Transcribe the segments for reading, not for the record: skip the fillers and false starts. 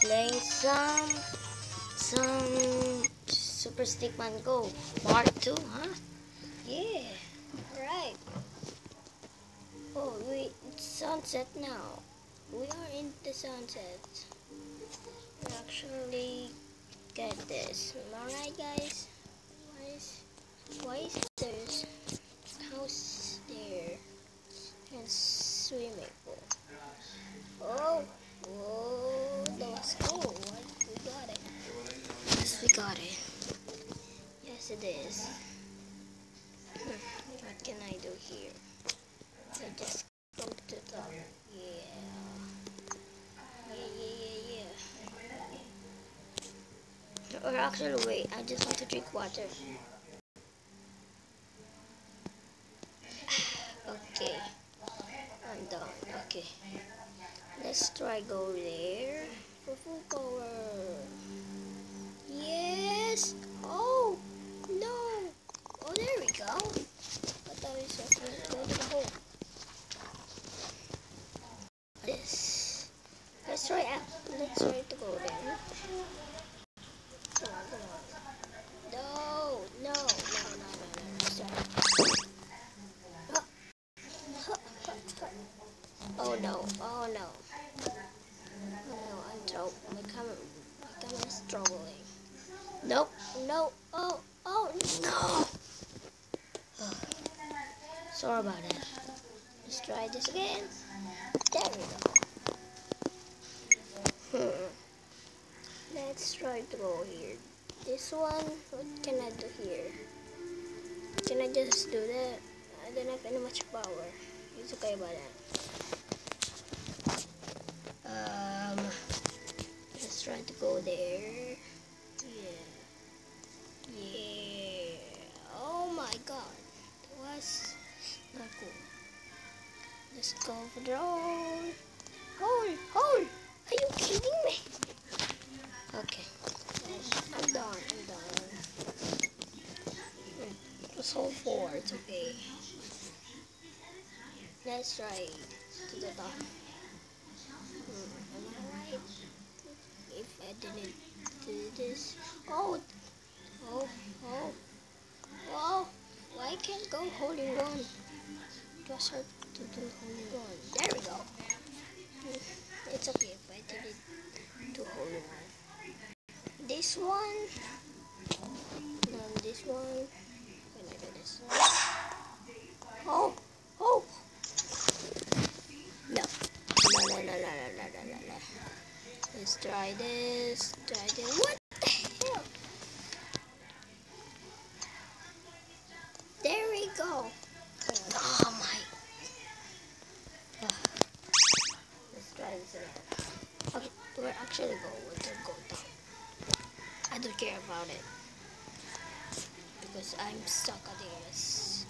playing some Super Stickman Go Part 2, huh? Yeah, right. Oh, it's sunset now. We are in the sunset. We actually get this. Alright, guys. Why is there's house there and swimming pool? Oh, whoa, that was cool. What? We got it. Yes, we got it. Yes, it is. What can I do here? I just go to the top. Yeah. Or actually, wait. I just want to drink water. Okay. I'm done. Okay. Let's try go there for full power. Yes. Oh no. Oh, there we go. I thought we were supposed to go to the hole. This. Let's try out. Let's try to go there. Come on. No. Sorry. Oh no. I'm trouble. My camera's troubling. Nope. No. Oh no. Sorry about that. Let's try this again. There we go. Let's try to go here. This one, what can I do here? Can I just do that? I don't have any much power. It's okay about that. Let's try to go there. Yeah. Oh my god. That was not cool. Let's go for the hole. Hole. Are you kidding me? Okay. I'm done. It was hole 4. It's okay. Let's try to the top. Am I right? If I didn't do this. Oh. Why can't go hole in one? It was hard to do hole in one. There we go. It's okay if I didn't do hole in one. This one. And this one. Can I do this one? Oh. No. Let's try this. What the hell? There we go. Oh my. Let's try this again. Okay, we're actually go down. I don't care about it. Because I'm stuck at this.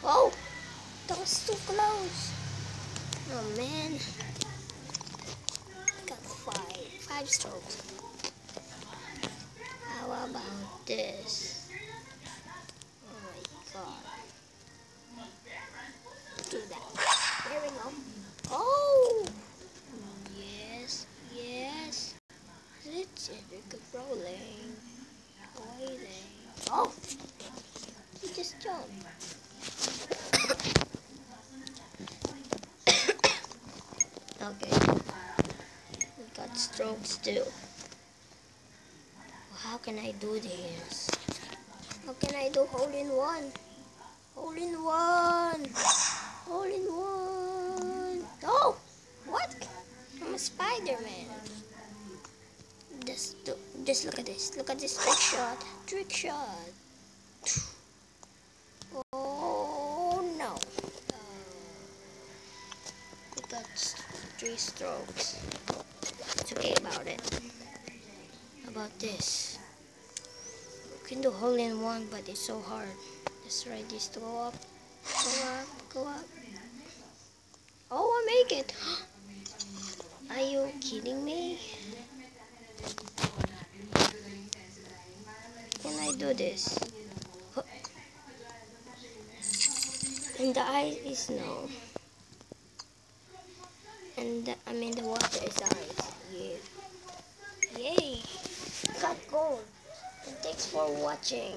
Oh! That was too close. Oh man. Got 5 strokes. How about this? Oh my god. Do that. There we go. Oh! Yes. Let's keep rolling. Waiting. Oh! You just jumped. Okay. We got strokes too. How can I do this? How can I do hole in one? Oh! What? I'm a Spider-Man. Just look at this. Look at this trick shot. Oh no. We got 3 strokes. It's okay about it. How about this? We can do hole in one, but it's so hard. Let's try this to go up. Go up. Oh, I make it. Are you kidding me? Can I do this? And the eye is no. And I mean the water is ours. Yeah. Yay! Got gold. And thanks for watching.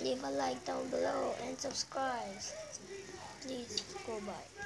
Leave a like down below and subscribe. Please go bye.